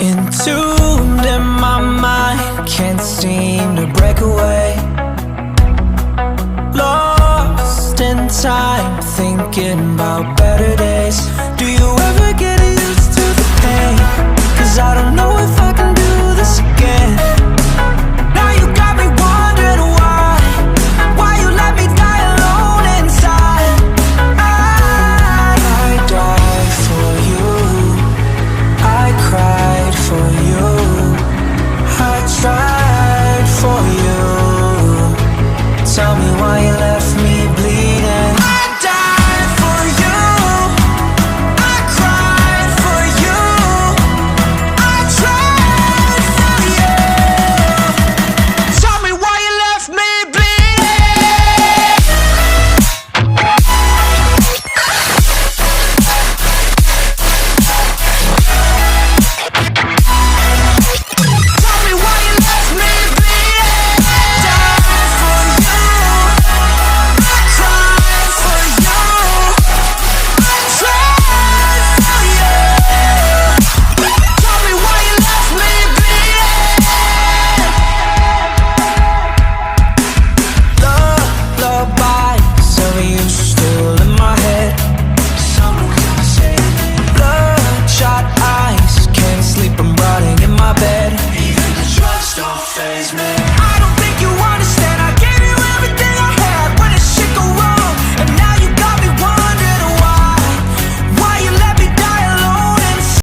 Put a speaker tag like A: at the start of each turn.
A: Entombed in my mind, can't seem to break away. Lost in time, thinking about better days. Do you ever get used to the pain? 'Cause I don't know